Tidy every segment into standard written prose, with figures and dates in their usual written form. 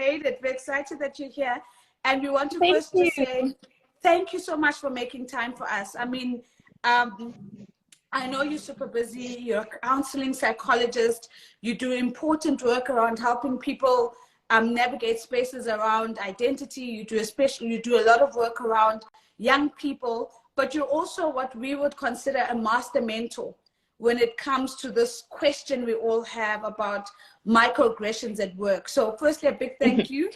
made it. We're excited that you're here. And we want to Thank first you. just say thank you so much for making time for us. I mean, I know you're super busy. You're a counseling psychologist. You do important work around helping people navigate spaces around identity. You do a lot of work around young people, but you're also what we would consider a master mentor when it comes to this question we all have about microaggressions at work. So firstly, a big thank you.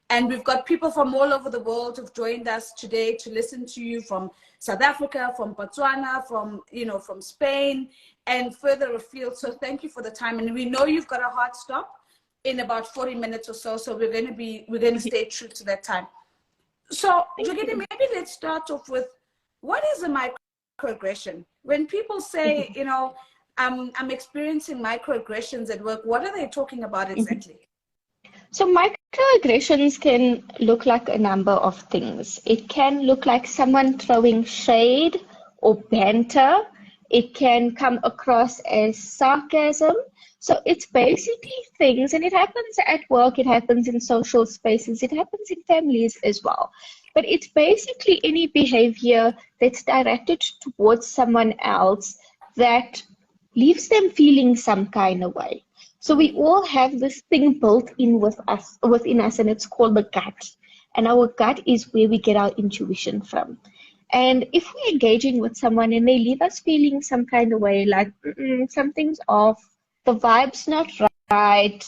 And we've got people from all over the world who've joined us today to listen to you, from South Africa, from Botswana, from, you know, from Spain and further afield. So thank you for the time. And we know you've got a hard stop in about 40 minutes or so. So we're going to stay true to that time. So Jogini, maybe let's start off with, what is a microaggression? When people say, you know, I'm experiencing microaggressions at work, what are they talking about exactly? So microaggressions can look like a number of things. It can look like someone throwing shade or banter. It can come across as sarcasm. So it's basically things, and it happens at work, it happens in social spaces, it happens in families as well. But it's basically any behavior that's directed towards someone else that leaves them feeling some kind of way. So we all have this thing built in within us, and it's called the gut. And our gut is where we get our intuition from. And if we're engaging with someone and they leave us feeling some kind of way, like something's off, the vibe's not right,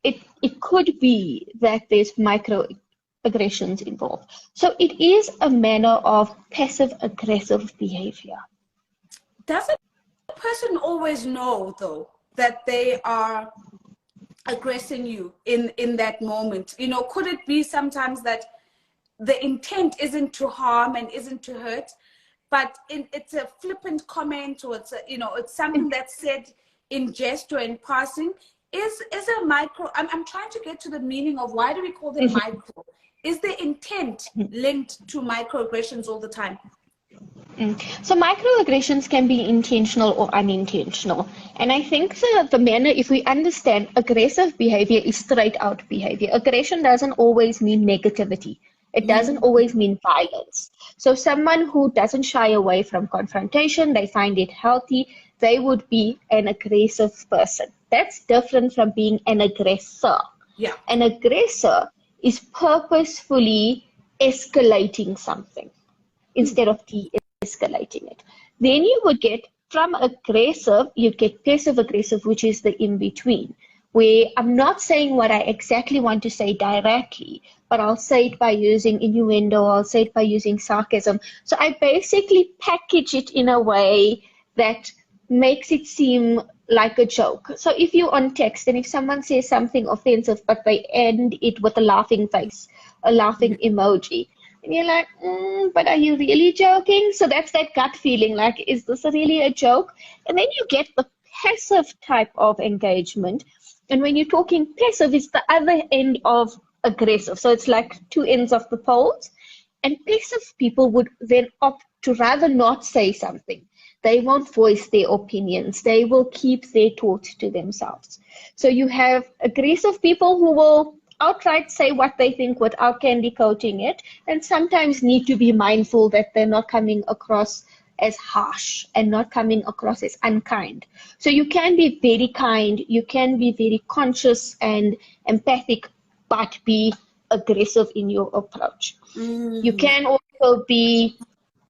it could be that there's microaggressions involved. So it is a manner of passive-aggressive behavior. Doesn't the person always know, though, that they are aggressing you in that moment? You know, could it be sometimes that the intent isn't to harm and isn't to hurt, but it's a flippant comment, or it's it's something that's said in jest or in passing? Is a micro, I'm trying to get to the meaning of why do we call them micro? Is the intent linked to microaggressions all the time? So microaggressions can be intentional or unintentional. And I think the manner, if we understand aggressive behavior is straight out behavior. Aggression doesn't always mean negativity. It doesn't always mean violence. So someone who doesn't shy away from confrontation, they find it healthy, they would be an aggressive person. That's different from being an aggressor. Yeah. An aggressor is purposefully escalating something instead of de-escalating it. Then you would get, from aggressive, you get passive-aggressive, which is the in-between, where I'm not saying what I exactly want to say directly, but I'll say it by using innuendo, I'll say it by using sarcasm. So I basically package it in a way that makes it seem like a joke. So if you're on text and if someone says something offensive, but they end it with a laughing face, a laughing emoji, and you're like, but are you really joking? So that's that gut feeling, like, is this really a joke? And then you get the passive type of engagement. And when you're talking passive, it's the other end of aggressive. So it's like two ends of the poles. And passive people would then opt to rather not say something. They won't voice their opinions. They will keep their thoughts to themselves. So you have aggressive people who will outright say what they think without candy coating it, and sometimes need to be mindful that they're not coming across as harsh and not coming across as unkind. So you can be very kind, you can be very conscious and empathic, but be aggressive in your approach. You can also be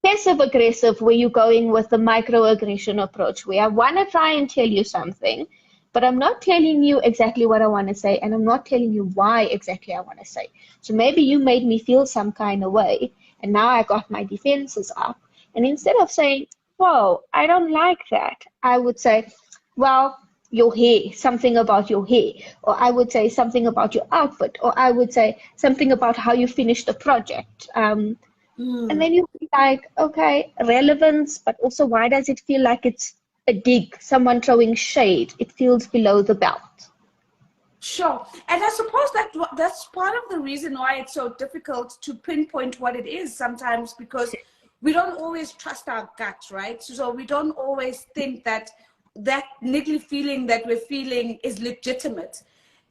passive-aggressive, where you're going with the microaggression approach, where I want to try and tell you something, but I'm not telling you exactly what I want to say, and I'm not telling you why exactly I want to say. So maybe you made me feel some kind of way, and now I got my defenses up. And instead of saying, whoa, I don't like that, I would say, well, your hair, something about your hair. Or I would say something about your outfit. Or I would say something about how you finished the project. And then you'd be like, okay, relevance, but also why does it feel like it's a dig, someone throwing shade? It feels below the belt. Sure. And I suppose that's part of the reason why it's so difficult to pinpoint what it is sometimes, because we don't always trust our gut, right? So we don't always think that that niggly feeling that we're feeling is legitimate.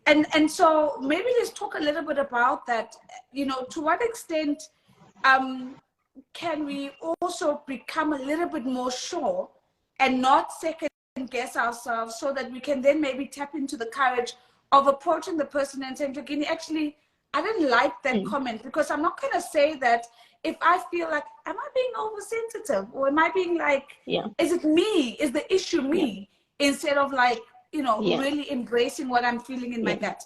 And so maybe let's talk a little bit about that. You know, to what extent can we also become a little bit more sure and not second guess ourselves, so that we can then maybe tap into the courage of approaching the person and saying, Jogini, actually, I didn't like that comment, because I'm not going to say that if I feel like, am I being oversensitive, or am I being like, is it me? Is the issue me? Instead of like, you know, really embracing what I'm feeling in my gut.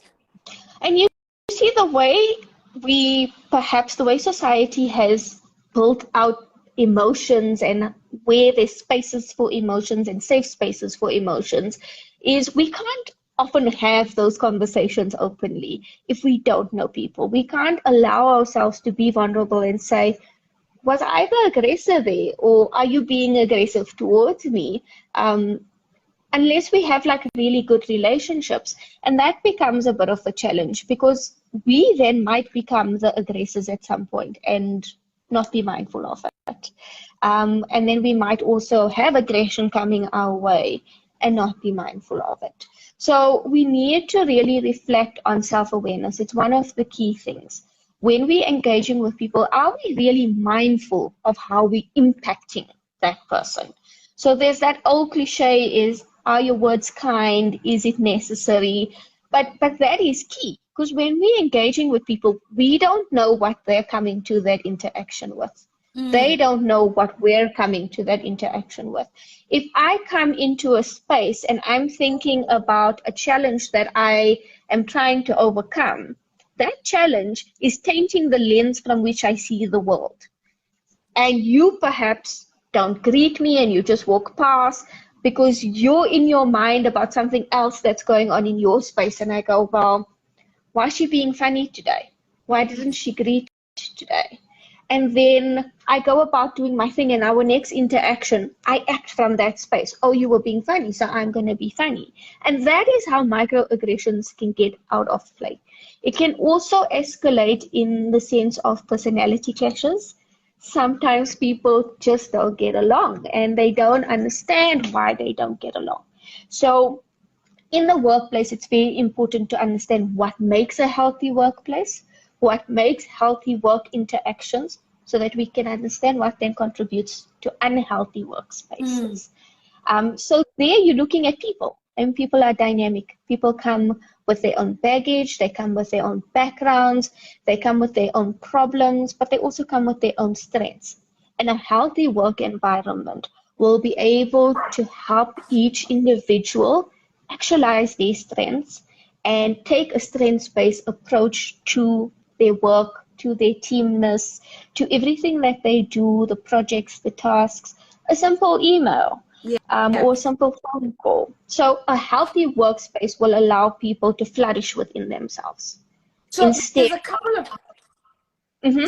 And you see the way the way society has built out emotions and where there's spaces for emotions and safe spaces for emotions, is we can't often have those conversations openly if we don't know people. We can't allow ourselves to be vulnerable and say, was I the aggressor there, or are you being aggressive towards me? Unless we have like really good relationships. And that becomes a bit of a challenge, because we then might become the aggressors at some point and not be mindful of it. And then we might also have aggression coming our way and not be mindful of it. So we need to really reflect on self-awareness. It's one of the key things. When we're engaging with people, are we really mindful of how we're impacting that person? So there's that old cliche is, are your words kind? Is it necessary? But that is key, because when we're engaging with people, we don't know what they're coming to that interaction with. They don't know what we're coming to that interaction with. If I come into a space and I'm thinking about a challenge that I am trying to overcome, that challenge is tainting the lens from which I see the world. And you perhaps don't greet me and you just walk past because you're in your mind about something else that's going on in your space. And I go, well, why is she being funny today? Why didn't she greet today? And then I go about doing my thing, and our next interaction, I act from that space. Oh, you were being funny, so I'm going to be funny. And that is how microaggressions can get out of play. It can also escalate in the sense of personality clashes. Sometimes people just don't get along, and they don't understand why they don't get along. So in the workplace, it's very important to understand what makes a healthy workplace, what makes healthy work interactions, so that we can understand what then contributes to unhealthy workspaces. So there you're looking at people, and people are dynamic. People come with their own baggage, they come with their own backgrounds, they come with their own problems, but they also come with their own strengths. And a healthy work environment will be able to help each individual actualize their strengths and take a strengths-based approach to their work, to their teamness, to everything that they do, the projects, the tasks, a simple email, or a simple phone call. So a healthy workspace will allow people to flourish within themselves. So there's a couple of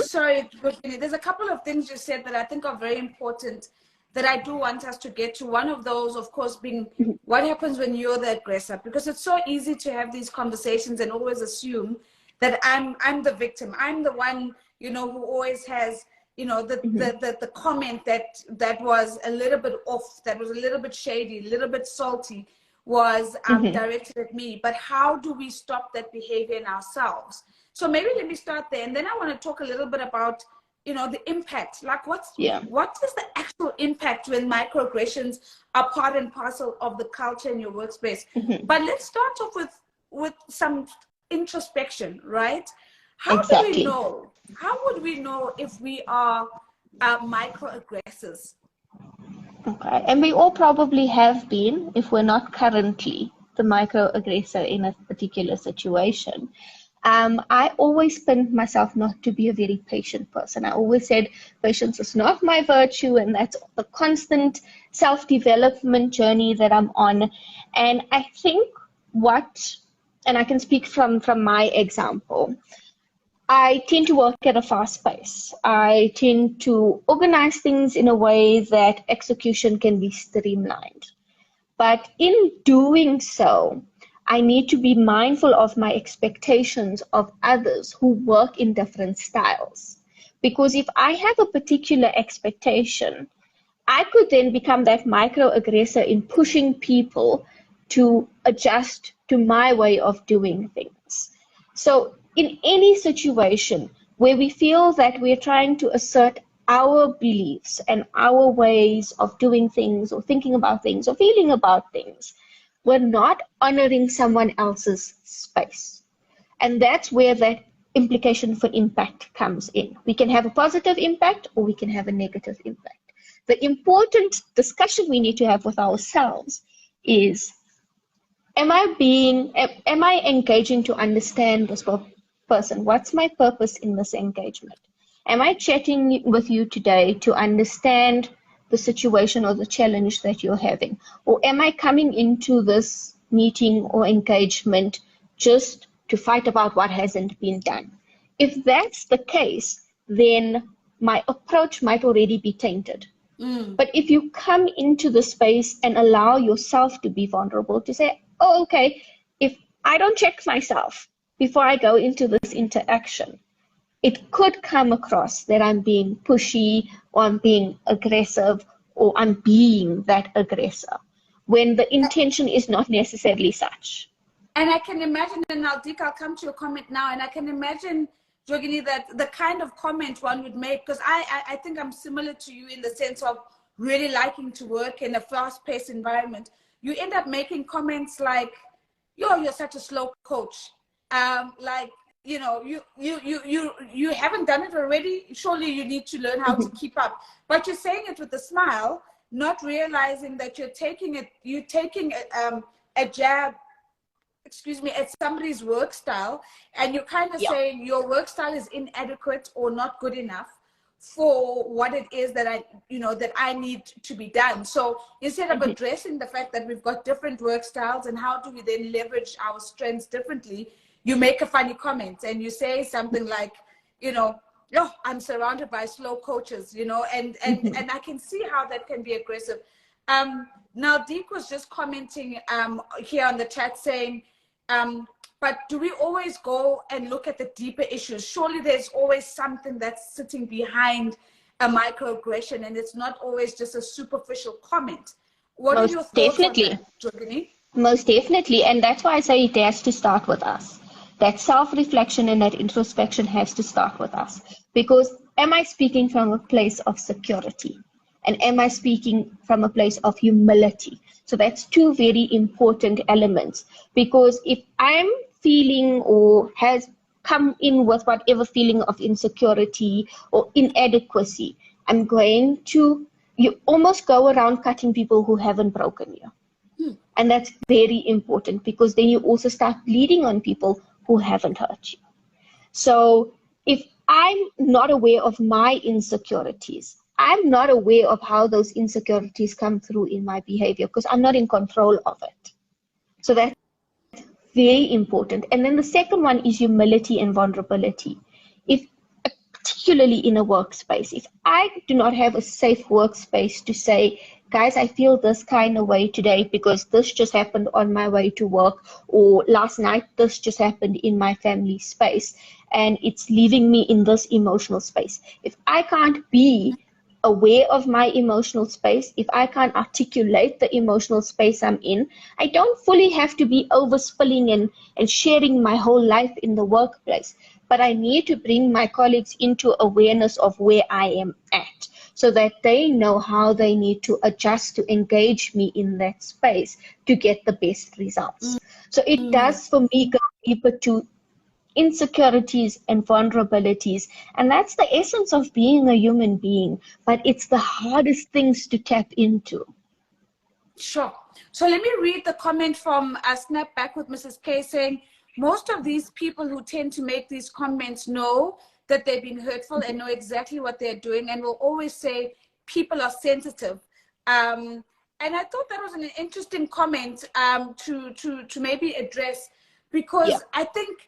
sorry, there's a couple of things you said that I think are very important that I do want us to get to. One of those, of course, being what happens when you're the aggressor, because it's so easy to have these conversations and always assume that I'm the victim. I'm the one, you know, who always has, you know, the comment that was a little bit off, that was a little bit shady, a little bit salty, was directed at me. But how do we stop that behavior in ourselves? So maybe let me start there, and then I want to talk a little bit about, you know, the impact. Like what is the actual impact when microaggressions are part and parcel of the culture in your workspace? But let's start off with some introspection, right? How do we know? How would we know if we are microaggressors? Okay, and we all probably have been, if we're not currently the microaggressor in a particular situation. I always pinned myself not to be a very patient person. I always said patience is not my virtue, and that's the constant self-development journey that I'm on. And I think and I can speak from my example, I tend to work at a fast pace. I tend to organize things in a way that execution can be streamlined. But in doing so, I need to be mindful of my expectations of others who work in different styles. Because if I have a particular expectation, I could then become that microaggressor in pushing people to adjust to my way of doing things. So in any situation where we feel that we're trying to assert our beliefs and our ways of doing things or thinking about things or feeling about things, we're not honoring someone else's space. And that's where that implication for impact comes in. We can have a positive impact or we can have a negative impact. The important discussion we need to have with ourselves is, am I engaging to understand this person? What's my purpose in this engagement? Am I chatting with you today to understand the situation or the challenge that you're having? Or am I coming into this meeting or engagement just to fight about what hasn't been done? If that's the case, then my approach might already be tainted. But if you come into the space and allow yourself to be vulnerable, to say, oh, okay, if I don't check myself before I go into this interaction, it could come across that I'm being pushy or I'm being aggressive or I'm being that aggressor, when the intention is not necessarily such. And I can imagine, and I'll come to your comment now, and I can imagine, Jogini, that the kind of comment one would make, because I think I'm similar to you in the sense of really liking to work in a fast-paced environment. You end up making comments like, yo, you're such a slow coach. Like, you know, you haven't done it already. Surely you need to learn how to keep up. But you're saying it with a smile, not realizing that you're taking a jab, excuse me, at somebody's work style, and you're kind of saying your work style is inadequate or not good enough for what it is that I need to be done. So instead of addressing the fact that we've got different work styles and how do we then leverage our strengths differently, you make a funny comment and you say something like, you know, oh, I'm surrounded by slow coaches, you know, and I can see how that can be aggressive. Now, Deek was just commenting here on the chat saying, but do we always go and look at the deeper issues? Surely there's always something that's sitting behind a microaggression, and it's not always just a superficial comment. What are your thoughts on that, Jogini? Most definitely, and that's why I say it has to start with us. That self-reflection and that introspection has to start with us. Because am I speaking from a place of security? And am I speaking from a place of humility? So that's two very important elements. Because if I'm feeling or has come in with whatever feeling of insecurity or inadequacy, I'm going to, you almost go around cutting people who haven't broken you. And that's very important, because then you also start bleeding on people who haven't hurt you. So if I'm not aware of my insecurities, I'm not aware of how those insecurities come through in my behavior, because I'm not in control of it. So that's very important. And then the second one is humility and vulnerability. If, particularly in a workspace, if I do not have a safe workspace to say, guys, I feel this kind of way today because this just happened on my way to work, or last night this just happened in my family space and it's leaving me in this emotional space. If I can't be aware of my emotional space, if I can't articulate the emotional space I'm in, I don't fully have to be overspilling and sharing my whole life in the workplace. But I need to bring my colleagues into awareness of where I am at, so that they know how they need to adjust to engage me in that space to get the best results. So it does, for me, go deeper to insecurities and vulnerabilities. And that's the essence of being a human being, but it's the hardest things to tap into. Sure. So let me read the comment from Snap Back with Mrs. K saying, most of these people who tend to make these comments know that they've been hurtful and know exactly what they're doing, and will always say people are sensitive. And I thought that was an interesting comment to maybe address, because I think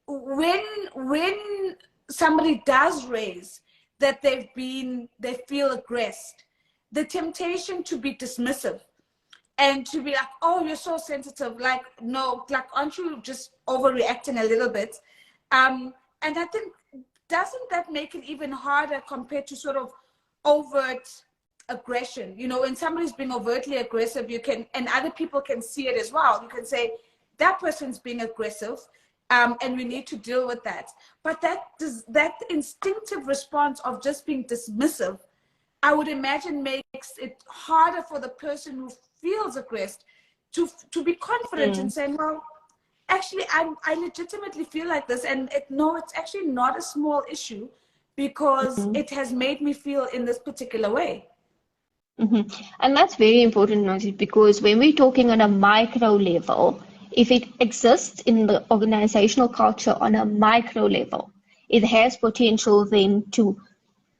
when somebody does raise that they feel aggressed, the temptation to be dismissive and to be like, oh, you're so sensitive, like, no, like, aren't you just overreacting a little bit? And I think, doesn't that make it even harder compared to sort of overt aggression. You know, when somebody's being overtly aggressive, you can, and other people can see it as well. You can say, that person's being aggressive, and we need to deal with that. But that instinctive response of just being dismissive, I would imagine, makes it harder for the person who feels aggressed to be confident in saying, well, actually, I legitimately feel like this, and no, it's actually not a small issue, because it has made me feel in this particular way. And that's very important, Nancy, because when we're talking on a micro level, if it exists in the organizational culture on a micro level, it has potential then to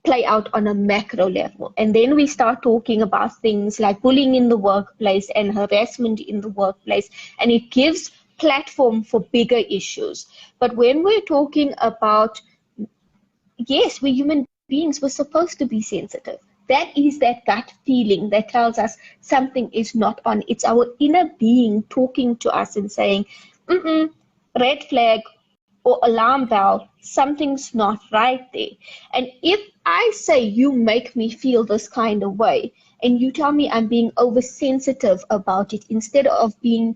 play out on a macro level. And then we start talking about things like bullying in the workplace and harassment in the workplace, and it gives platform for bigger issues. But when we're talking about, yes, we're human beings, we're supposed to be sensitive. That is that gut feeling that tells us something is not on. It's our inner being talking to us and saying, red flag or alarm bell, something's not right there. And if I say you make me feel this kind of way, and you tell me I'm being oversensitive about it, instead of being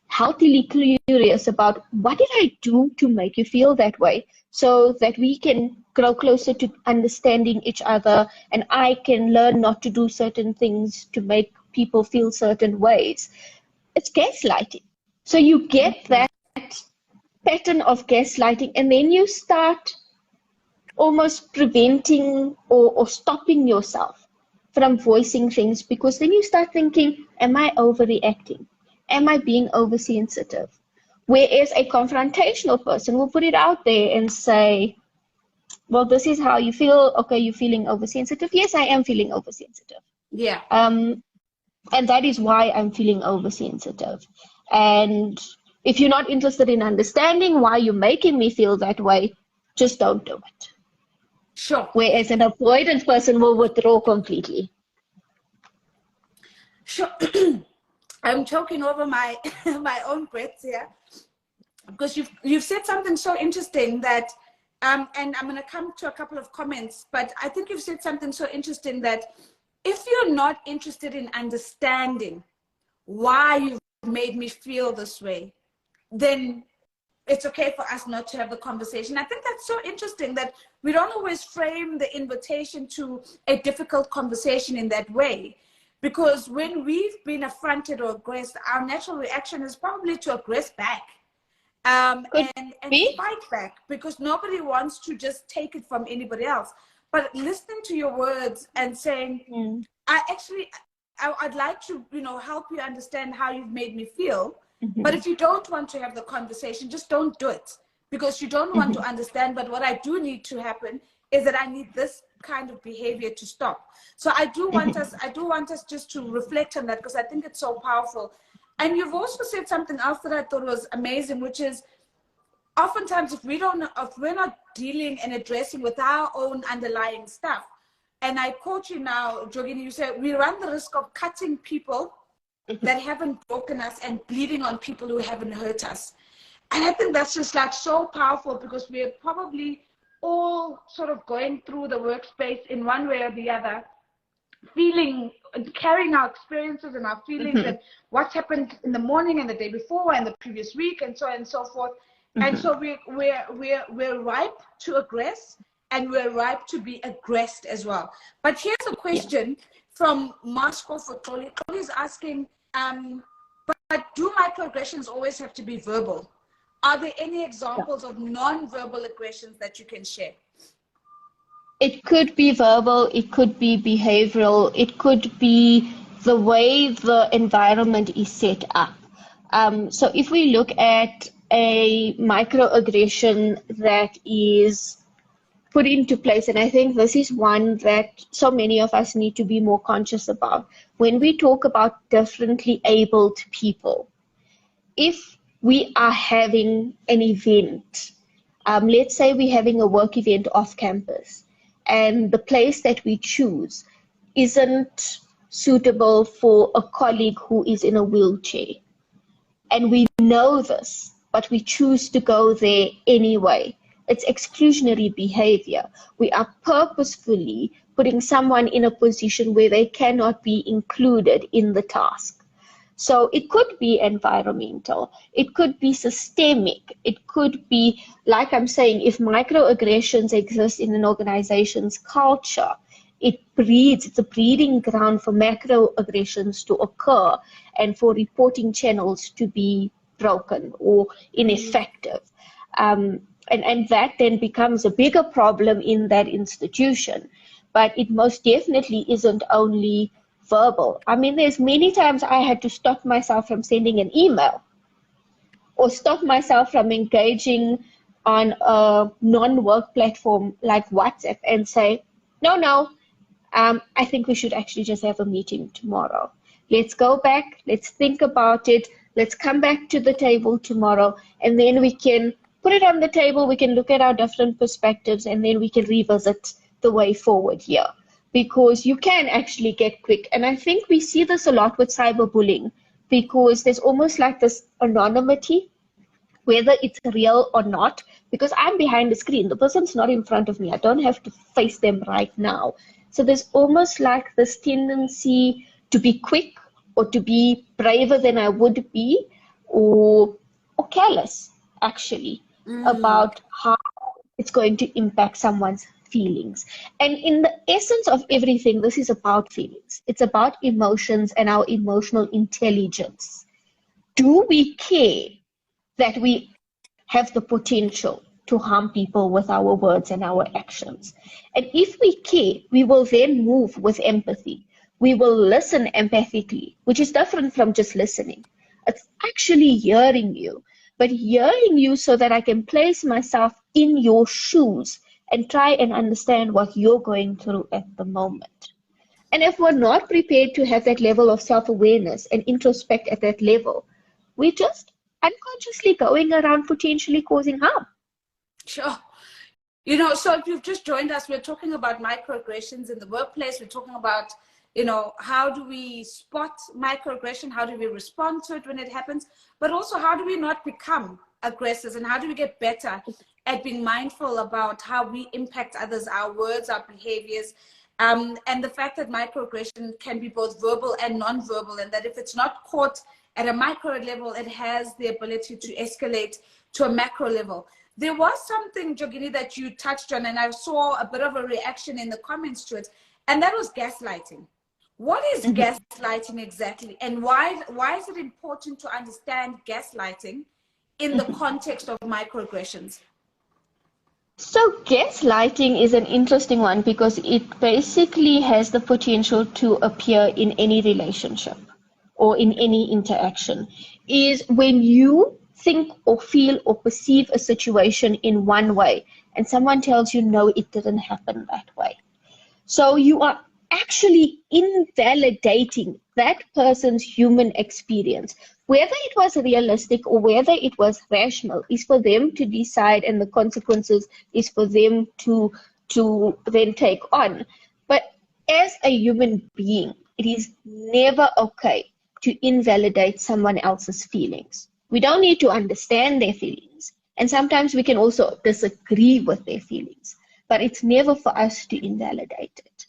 healthily curious about what did I do to make you feel that way, so that we can grow closer to understanding each other, and I can learn not to do certain things to make people feel certain ways. It's gaslighting. So you get that pattern of gaslighting, and then you start almost preventing or stopping yourself from voicing things, because then you start thinking, am I overreacting? Am I being oversensitive? Whereas a confrontational person will put it out there and say, well, this is how you feel. Okay, you're feeling oversensitive. Yes, I am feeling oversensitive. Yeah. And that is why I'm feeling oversensitive. And if you're not interested in understanding why you're making me feel that way, just don't do it. Sure. Whereas an avoidant person will withdraw completely. Sure. I'm choking over my my own breath here, because you've said something so interesting that, and I'm going to come to a couple of comments, but I think you've said something so interesting that if you're not interested in understanding why you've made me feel this way, then it's okay for us not to have the conversation. I think that's so interesting that we don't always frame the invitation to a difficult conversation in that way. Because when we've been affronted or aggressed, our natural reaction is probably to aggress back, and fight back, because nobody wants to just take it from anybody else. But listening to your words and saying, I'd like to, help you understand how you've made me feel. But if you don't want to have the conversation, just don't do it, because you don't want to understand. But what I do need to happen is that I need this kind of behavior to stop. So I do want us just to reflect on that, because I think it's so powerful. And you've also said something else that I thought was amazing, which is oftentimes if we're not dealing and addressing with our own underlying stuff, and I quote you now, Jogini, you said we run the risk of cutting people that haven't broken us and bleeding on people who haven't hurt us. And I think that's just like so powerful, because we're probably all sort of going through the workspace in one way or the other, carrying our experiences and our feelings and what's happened in the morning and the day before and the previous week and so on and so forth. And so we're ripe to aggress, and we're ripe to be aggressed as well. But here's a question from Moscow for Toli. Toli is asking, but do microaggressions always have to be verbal? Are there any examples of non-verbal aggressions that you can share? It could be verbal, it could be behavioral, it could be the way the environment is set up. So if we look at a microaggression that is put into place, and I think this is one that so many of us need to be more conscious about. When we talk about differently abled people, if we are having an event, let's say we're having a work event off campus, and the place that we choose isn't suitable for a colleague who is in a wheelchair. And we know this, but we choose to go there anyway. It's exclusionary behavior. We are purposefully putting someone in a position where they cannot be included in the task. So it could be environmental, it could be systemic, it could be, like I'm saying, if microaggressions exist in an organization's culture, it's a breeding ground for macroaggressions to occur and for reporting channels to be broken or ineffective. And that then becomes a bigger problem in that institution. But it most definitely isn't only verbal. I mean, there's many times I had to stop myself from sending an email or stop myself from engaging on a non-work platform like WhatsApp and say, no, I think we should actually just have a meeting tomorrow. Let's go back, let's think about it, let's come back to the table tomorrow, and then we can put it on the table, we can look at our different perspectives, and then we can revisit the way forward here. Because you can actually get quick. And I think we see this a lot with cyberbullying, because there's almost like this anonymity, whether it's real or not, because I'm behind the screen. The person's not in front of me. I don't have to face them right now. So there's almost like this tendency to be quick or to be braver than I would be, or careless, actually, about how it's going to impact someone's feelings. And in the essence of everything, this is about feelings. It's about emotions and our emotional intelligence. Do we care that we have the potential to harm people with our words and our actions? And if we care, we will then move with empathy. We will listen empathically, which is different from just listening. It's actually hearing you, but hearing you so that I can place myself in your shoes and try and understand what you're going through at the moment. And if we're not prepared to have that level of self-awareness and introspect at that level, we're just unconsciously going around potentially causing harm. Sure. So if you've just joined us, we're talking about microaggressions in the workplace. We're talking about, how do we spot microaggression? How do we respond to it when it happens? But also, how do we not become aggressors, and how do we get better at being mindful about how we impact others, our words, our behaviors, and the fact that microaggression can be both verbal and non-verbal, and that if it's not caught at a micro level, it has the ability to escalate to a macro level. There was something, Jogini, that you touched on, and I saw a bit of a reaction in the comments to it, and that was gaslighting. What is gaslighting exactly, and why is it important to understand gaslighting in the context of microaggressions? So gaslighting is an interesting one because it basically has the potential to appear in any relationship or in any interaction. Is when you think or feel or perceive a situation in one way and someone tells you, no, it didn't happen that way. So you are actually invalidating that person's human experience. Whether it was realistic or whether it was rational is for them to decide, and the consequences is for them to then take on. But as a human being, it is never okay to invalidate someone else's feelings. We don't need to understand their feelings. And sometimes we can also disagree with their feelings. But it's never for us to invalidate it.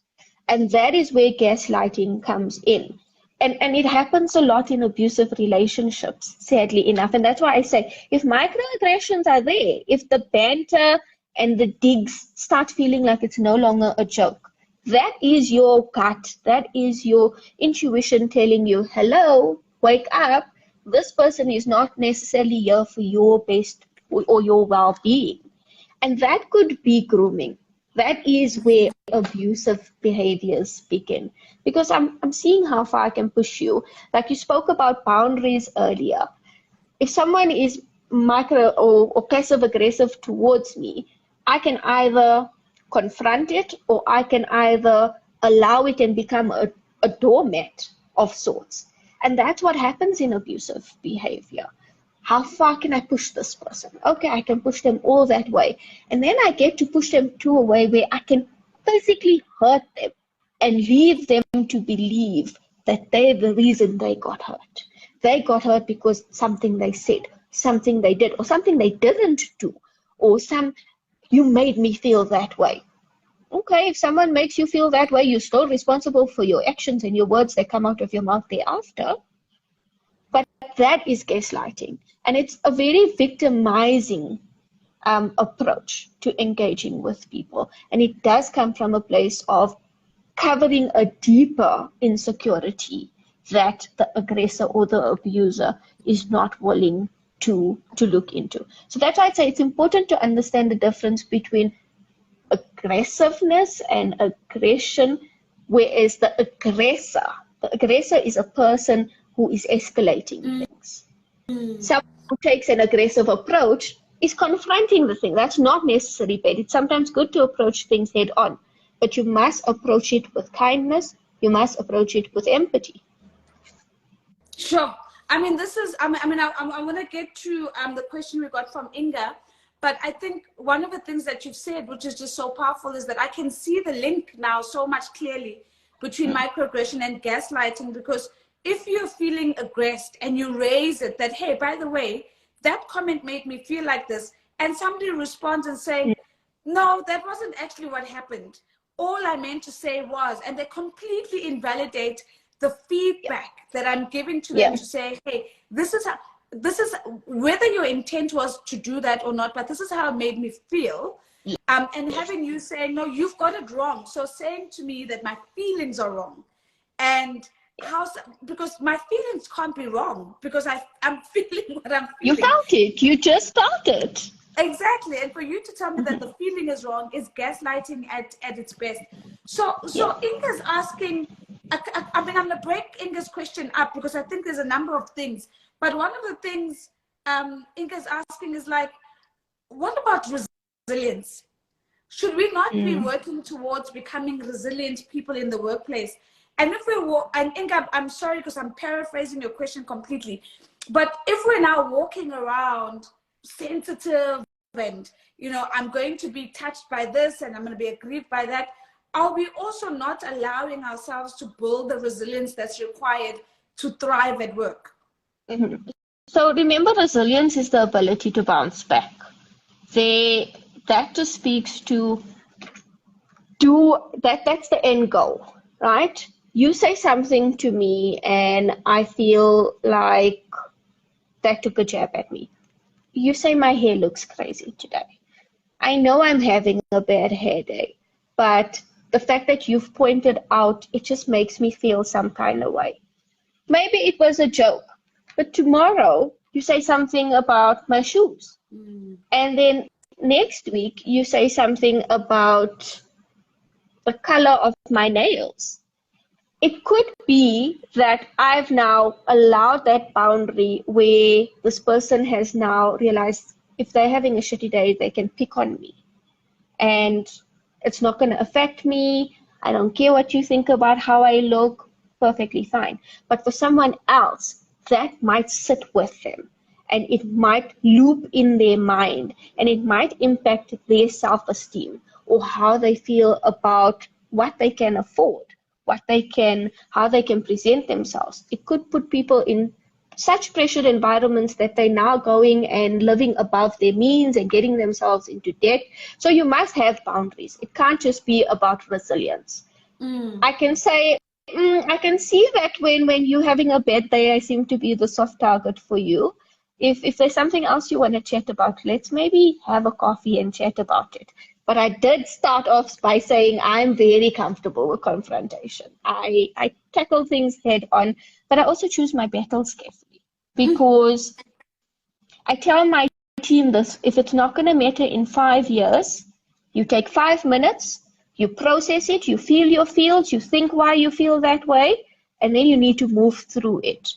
And that is where gaslighting comes in. And it happens a lot in abusive relationships, sadly enough. And that's why I say, if microaggressions are there, if the banter and the digs start feeling like it's no longer a joke, that is your gut, that is your intuition telling you, hello, wake up. This person is not necessarily here for your best or your well-being. And that could be grooming. That is where abusive behaviors begin. Because I'm seeing how far I can push you. Like you spoke about boundaries earlier. If someone is micro or passive aggressive towards me, I can either confront it or I can either allow it and become a doormat of sorts. And that's what happens in abusive behavior. How far can I push this person? Okay, I can push them all that way. And then I get to push them to a way where I can basically hurt them and leave them to believe that they're the reason they got hurt. They got hurt because something they said, something they did, or something they didn't do, or you made me feel that way. Okay, if someone makes you feel that way, you're still responsible for your actions and your words that come out of your mouth thereafter. But that is gaslighting. And it's a very victimizing approach to engaging with people. And it does come from a place of covering a deeper insecurity that the aggressor or the abuser is not willing to look into. So that's why I'd say it's important to understand the difference between aggressiveness and aggression, whereas the aggressor is a person who is escalating things. Someone who takes an aggressive approach is confronting the thing. That's not necessarily bad. It's sometimes good to approach things head on, but you must approach it with kindness. You must approach it with empathy. Sure. I mean, this is, I want to get to the question we got from Inga, but I think one of the things that you've said, which is just so powerful, is that I can see the link now so much clearly between microaggression and gaslighting, because if you're feeling aggressed and you raise it, that, hey, by the way, that comment made me feel like this, and somebody responds and say, no, that wasn't actually what happened. All I meant to say was, and they completely invalidate the feedback that I'm giving to them to say, hey, this is whether your intent was to do that or not, but this is how it made me feel. And having you saying, no, you've got it wrong. So saying to me that my feelings are wrong, and because my feelings can't be wrong, because I'm feeling what I'm feeling. You felt it. You just felt it. Exactly. And for you to tell me that the feeling is wrong is gaslighting at its best. So Inga's asking, I'm going to break Inga's question up, because I think there's a number of things. But one of the things Inga's asking is like, what about resilience? Should we not be working towards becoming resilient people in the workplace? And if and Inga, I'm sorry because I'm paraphrasing your question completely, but if we're now walking around sensitive and, I'm going to be touched by this and I'm going to be aggrieved by that, are we also not allowing ourselves to build the resilience that's required to thrive at work? So remember, resilience is the ability to bounce back. That just speaks to that's the end goal, right? You say something to me and I feel like that took a jab at me. You say my hair looks crazy today. I know I'm having a bad hair day, but the fact that you've pointed out, it just makes me feel some kind of way. Maybe it was a joke, but tomorrow you say something about my shoes. And then next week you say something about the color of my nails. It could be that I've now allowed that boundary where this person has now realized if they're having a shitty day, they can pick on me. And it's not going to affect me. I don't care what you think about how I look. Perfectly fine. But for someone else, that might sit with them. And it might loop in their mind. And it might impact their self-esteem or how they feel about what they can afford. How they can present themselves. It could put people in such pressured environments that they're now going and living above their means and getting themselves into debt. So you must have boundaries. It can't just be about resilience. I can say, I can see that when you're having a bad day, I seem to be the soft target for you. If there's something else you want to chat about, let's maybe have a coffee and chat about it. But I did start off by saying I'm very comfortable with confrontation. I tackle things head on, but I also choose my battles carefully because I tell my team this: if it's not going to matter in 5 years, you take 5 minutes, you process it, you feel your feels, you think why you feel that way, and then you need to move through it.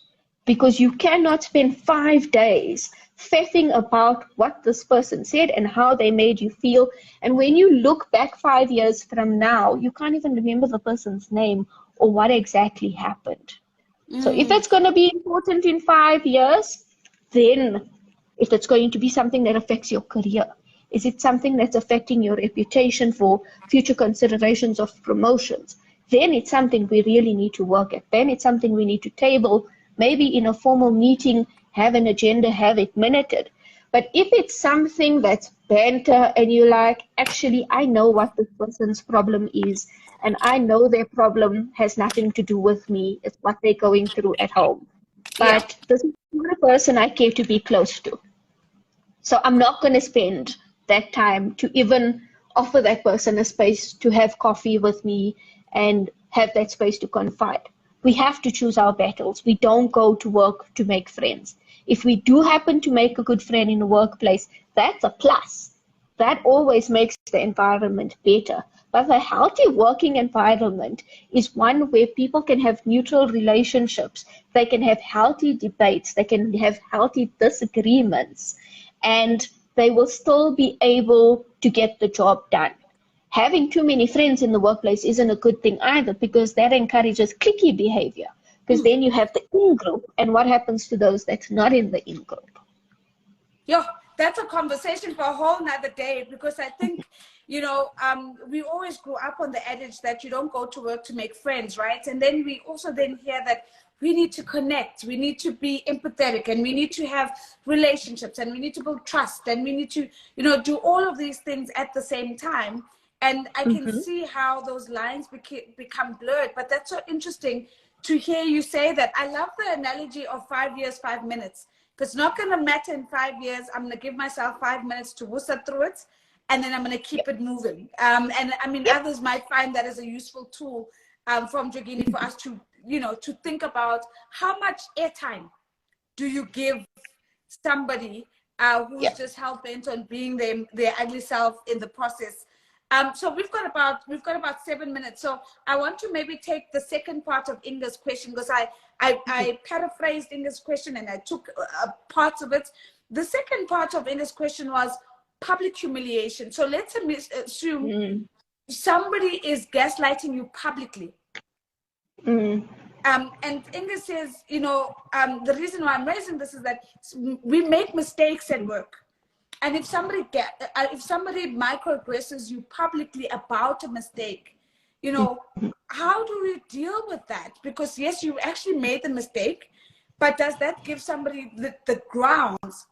Because you cannot spend 5 days faffing about what this person said and how they made you feel. And when you look back 5 years from now, you can't even remember the person's name or what exactly happened. So if it's going to be important in 5 years, then if it's going to be something that affects your career, is it something that's affecting your reputation for future considerations of promotions, then it's something we really need to work at. Then it's something we need to table, maybe in a formal meeting, have an agenda, have it minuted. But if it's something that's banter, and you're like, actually, I know what this person's problem is, and I know their problem has nothing to do with me. It's what they're going through at home. Yeah. But this is not a person I care to be close to. So I'm not going to spend that time to even offer that person a space to have coffee with me and have that space to confide. We have to choose our battles. We don't go to work to make friends. If we do happen to make a good friend in the workplace, that's a plus. That always makes the environment better. But a healthy working environment is one where people can have neutral relationships. They can have healthy debates. They can have healthy disagreements. And they will still be able to get the job done. Having too many friends in the workplace isn't a good thing either, because that encourages cliquey behavior. Because then you have the in-group, and what happens to those that's not in the in-group? Yeah, that's a conversation for a whole nother day, because I think, you know, we always grew up on the adage that you don't go to work to make friends, right? And then we also then hear that we need to connect, we need to be empathetic, and we need to have relationships, and we need to build trust, and we need to, you know, do all of these things at the same time. And I can see how those lines become blurred. But that's so interesting to hear you say that. I love the analogy of 5 years, 5 minutes. If it's not going to matter in 5 years, I'm going to give myself 5 minutes to whistle through it, and then I'm going to keep it moving. And I mean, others might find that as a useful tool from Jogini for us to, you know, to think about how much airtime do you give somebody who's just hell-bent on being their ugly self in the process. So we've got about 7 minutes. So I want to maybe take the second part of Inga's question, because I paraphrased Inga's question and I took parts of it. The second part of Inga's question was public humiliation. So let's assume somebody is gaslighting you publicly. And Inga says, you know, the reason why I'm raising this is that we make mistakes at work. And if somebody microaggresses you publicly about a mistake, you know, how do we deal with that? Because yes, you actually made the mistake, but does that give somebody the grounds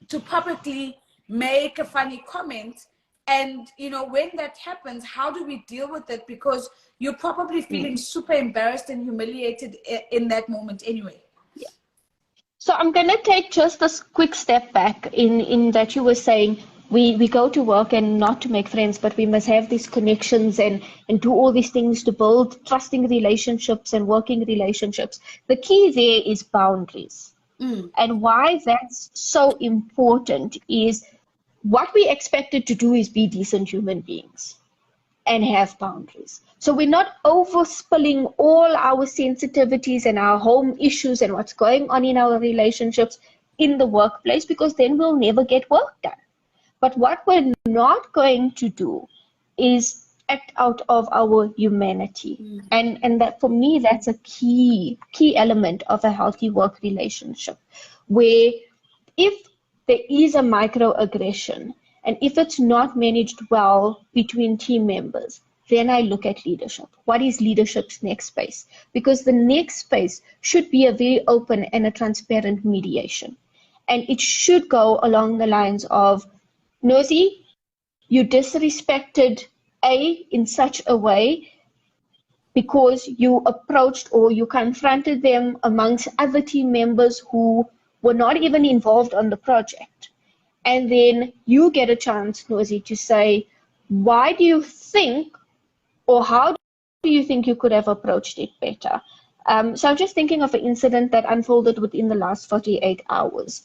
to publicly make a funny comment? And, you know, when that happens, how do we deal with it? Because you're probably feeling super embarrassed and humiliated in that moment anyway. So I'm going to take just this quick step back in that you were saying we go to work and not to make friends, but we must have these connections and do all these things to build trusting relationships and working relationships. The key there is boundaries. And why that's so important is what we expected to do is be decent human beings and have boundaries. So we're not overspilling all our sensitivities and our home issues and what's going on in our relationships in the workplace, because then we'll never get work done. But what we're not going to do is act out of our humanity. And that, for me, that's a key element of a healthy work relationship, where if there is a microaggression, and if it's not managed well between team members, then I look at leadership. What is leadership's next space? Because the next space should be a very open and a transparent mediation. And it should go along the lines of, Nosy, you disrespected A in such a way because you approached or you confronted them amongst other team members who were not even involved on the project. And then you get a chance, Nosy, to say, why do you think, or how do you think you could have approached it better? So I'm just thinking of an incident that unfolded within the last 48 hours.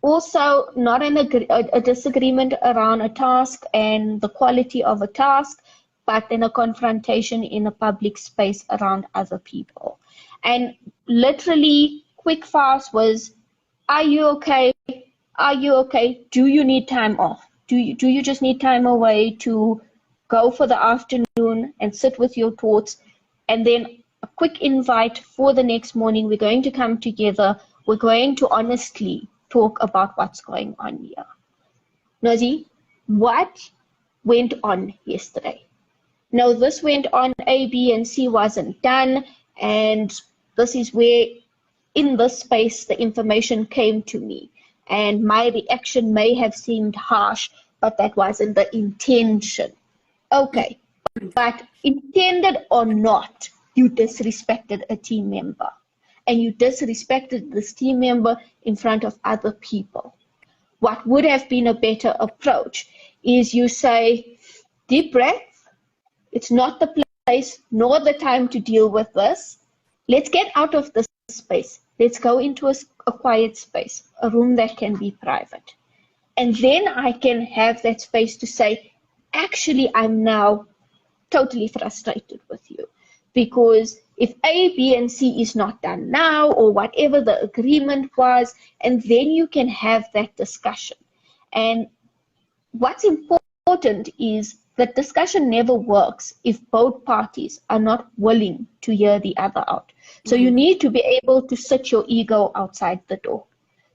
Also, not a disagreement around a task and the quality of a task, but then a confrontation in a public space around other people. And literally, quick fast was, are you okay? Are you okay? Do you need time off? Do you just need time away to go for the afternoon and sit with your thoughts? And then a quick invite for the next morning. We're going to come together. We're going to honestly talk about what's going on here. Nosy, what went on yesterday? No, this went on, A, B, and C wasn't done. And this is where, in this space, the information came to me. and my reaction may have seemed harsh, but that wasn't the intention. Okay, but intended or not, you disrespected a team member. And you disrespected this team member in front of other people. What would have been a better approach is you say, deep breath, it's not the place nor the time to deal with this. Let's get out of this space. Let's go into a quiet space, a room that can be private. And then I can have that space to say, actually, I'm now totally frustrated with you. Because if A, B, and C is not done now, or whatever the agreement was, and then you can have that discussion. And what's important is that discussion never works if both parties are not willing to hear the other out. So you need to be able to sit your ego outside the door.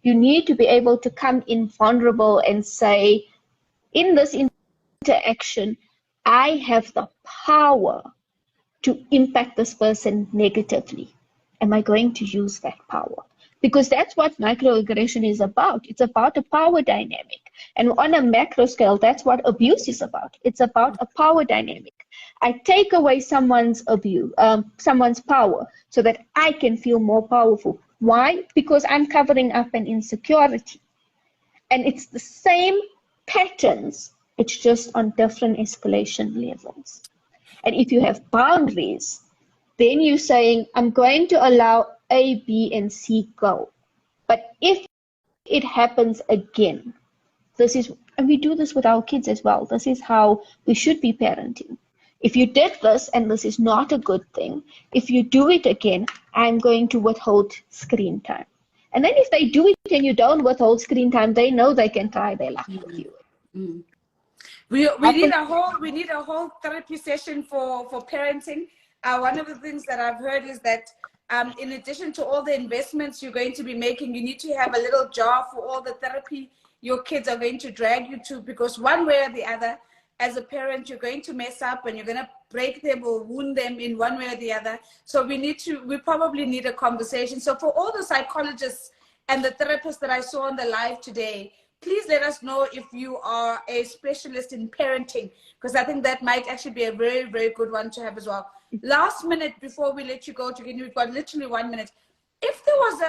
You need to be able to come in vulnerable and say, in this interaction, I have the power to impact this person negatively. Am I going to use that power? Because that's what microaggression is about. It's about a power dynamic. And on a macro scale, that's what abuse is about. It's about a power dynamic. I take away someone's power so that I can feel more powerful. Why? Because I'm covering up an insecurity. And it's the same patterns, it's just on different escalation levels. And if you have boundaries, then you're saying, I'm going to allow A, B, and C go. But if it happens again, and we do this with our kids as well, this is how we should be parenting. If you did this and this is not a good thing, if you do it again, I'm going to withhold screen time. And then if they do it and you don't withhold screen time, they know they can try their luck with you. We need a whole therapy session for parenting. One of the things that I've heard is that in addition to all the investments you're going to be making, you need to have a little jar for all the therapy your kids are going to drag you to, because one way or the other, as a parent, you're going to mess up and you're going to break them or wound them in one way or the other. So we probably need a conversation. So for all the psychologists and the therapists that I saw on the live today, please let us know if you are a specialist in parenting, because I think that might actually be a very, very good one to have as well. Last minute before we let you go, Jogini, we've got literally 1 minute. If there was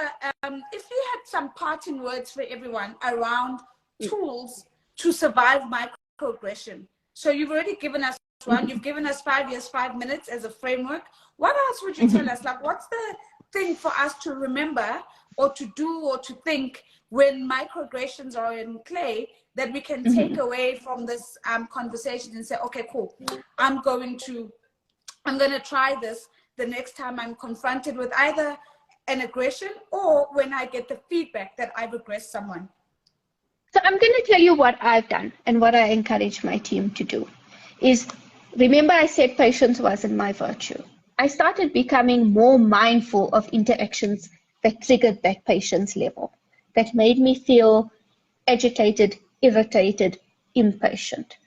if you had some parting words for everyone around tools to survive microaggression. So you've already given us one, you've given us 5 years, 5 minutes as a framework. What else would you tell us? Like, what's the thing for us to remember or to do or to think when microaggressions are in play that we can take away from this conversation and say, okay, cool, I'm going to try this the next time I'm confronted with either an aggression or when I get the feedback that I've aggressed someone? So I'm going to tell you what I've done and what I encourage my team to do is, remember I said patience wasn't my virtue. I started becoming more mindful of interactions that triggered that patience level, that made me feel agitated, irritated, impatient,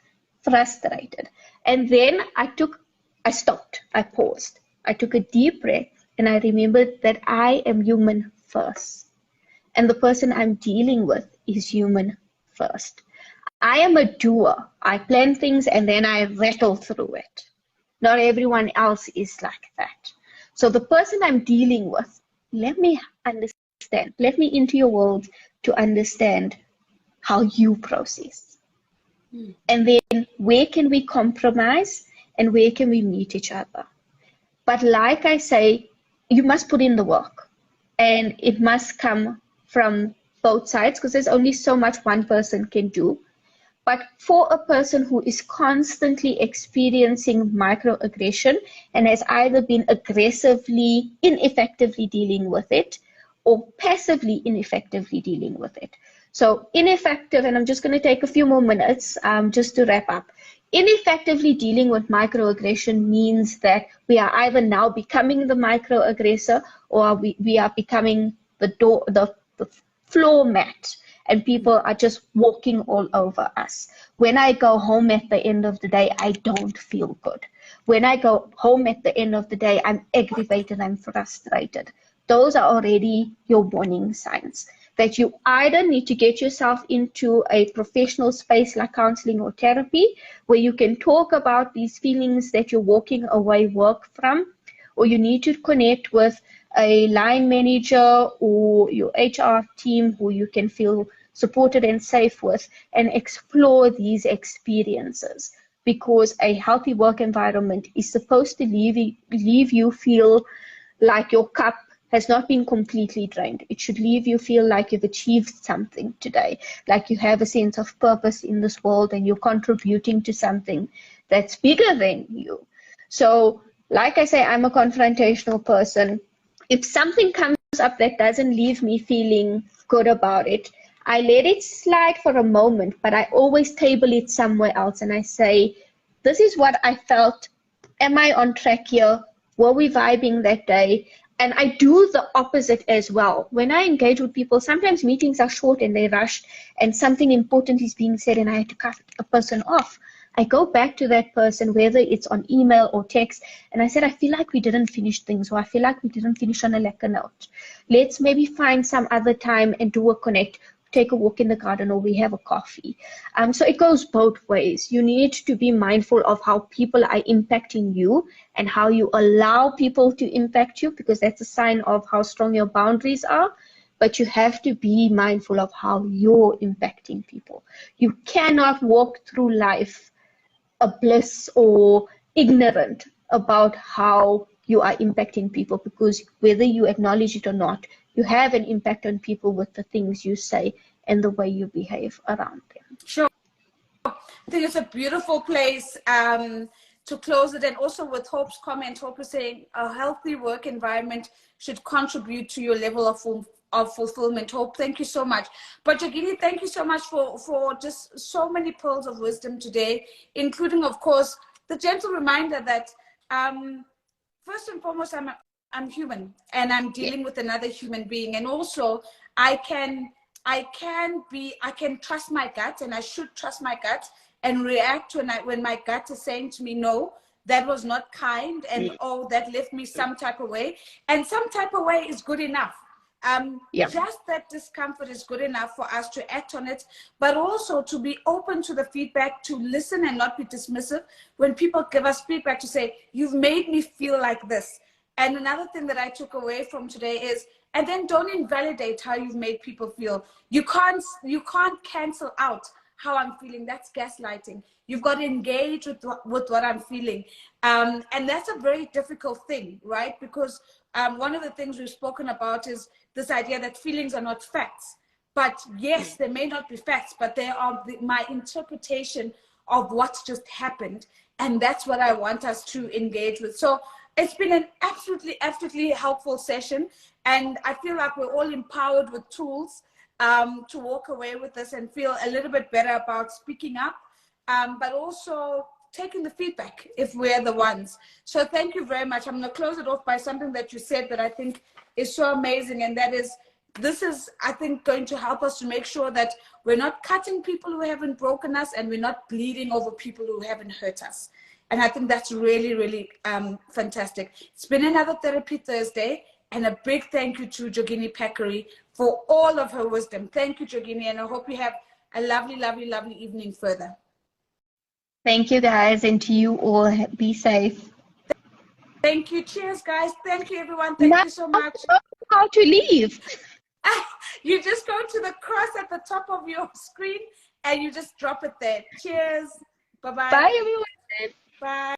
frustrated. And then I stopped, I paused, I took a deep breath, and I remembered that I am human first. And the person I'm dealing with is human first. I am a doer. I plan things and then I rattle through it. Not everyone else is like that. So the person I'm dealing with, let me understand. Let me into your world to understand how you process. And then where can we compromise and where can we meet each other? But like I say, you must put in the work and it must come from both sides, because there's only so much one person can do. But for a person who is constantly experiencing microaggression and has either been aggressively, ineffectively dealing with it or passively, ineffectively dealing with it. So ineffective, and I'm just going to take a few more minutes just to wrap up. Ineffectively dealing with microaggression means that we are either now becoming the microaggressor or we are becoming the floor mat, and people are just walking all over us. When I go home at the end of the day, I don't feel good. When I go home at the end of the day, I'm aggravated, I'm frustrated. Those are already your warning signs. that you either need to get yourself into a professional space like counseling or therapy, where you can talk about these feelings that you're walking away work from, or you need to connect with a line manager or your HR team who you can feel supported and safe with, and explore these experiences. Because a healthy work environment is supposed to leave you feel like your cup has not been completely drained. It should leave you feel like you've achieved something today, like you have a sense of purpose in this world and you're contributing to something that's bigger than you. So, like I say, I'm a confrontational person. If something comes up that doesn't leave me feeling good about it, I let it slide for a moment, but I always table it somewhere else and I say, this is what I felt. Am I on track here? Were we vibing that day? And I do the opposite as well. When I engage with people, sometimes meetings are short and they rush and something important is being said and I have to cut a person off. I go back to that person, whether it's on email or text, and I said, I feel like we didn't finish things, or I feel like we didn't finish on a lekker note. Let's maybe find some other time and do a connect, take a walk in the garden, or we have a coffee. So it goes both ways. You need to be mindful of how people are impacting you and how you allow people to impact you, because that's a sign of how strong your boundaries are. But you have to be mindful of how you're impacting people. You cannot walk through life bliss or ignorant about how you are impacting people, because whether you acknowledge it or not, you have an impact on people with the things you say and the way you behave around them. Sure. I think it's a beautiful place to close it. And also with Hope's comment, Hope is saying a healthy work environment should contribute to your level of fulfillment. Hope, thank you so much. But Jogini, thank you so much for just so many pearls of wisdom today, including, of course, the gentle reminder that first and foremost, I'm human and I'm dealing with another human being. And also I can trust my gut, and I should trust my gut and react when my gut is saying to me, no, that was not kind, and oh, that left me some type of way. And some type of way is good enough. Just that discomfort is good enough for us to act on it, but also to be open to the feedback, to listen and not be dismissive when people give us feedback, to say, you've made me feel like this. And another thing that I took away from today is, and then don't invalidate how you've made people feel. You can't cancel out how I'm feeling. That's gaslighting. You've got to engage with what I'm feeling. And that's a very difficult thing, right? Because one of the things we've spoken about is this idea that feelings are not facts. But yes, they may not be facts, but they are my interpretation of what's just happened. And that's what I want us to engage with. So it's been an absolutely helpful session. And I feel like we're all empowered with tools to walk away with this and feel a little bit better about speaking up, but also taking the feedback if we're the ones. So thank you very much. I'm going to close it off by something that you said that I think is so amazing, and that is, this is, I think, going to help us to make sure that we're not cutting people who haven't broken us, and we're not bleeding over people who haven't hurt us. And I think that's really fantastic. It's been another Therapy Thursday, and a big thank you to Jogini Packery for all of her wisdom. Thank you, Jogini, and I hope you have a lovely evening further. Thank you, guys, and to you all, be safe. Thank you. Cheers, guys. Thank you, everyone. Thank you so much. How to leave? You just go to the cross at the top of your screen and you just drop it there. Cheers. Bye-bye. Bye, everyone. Bye.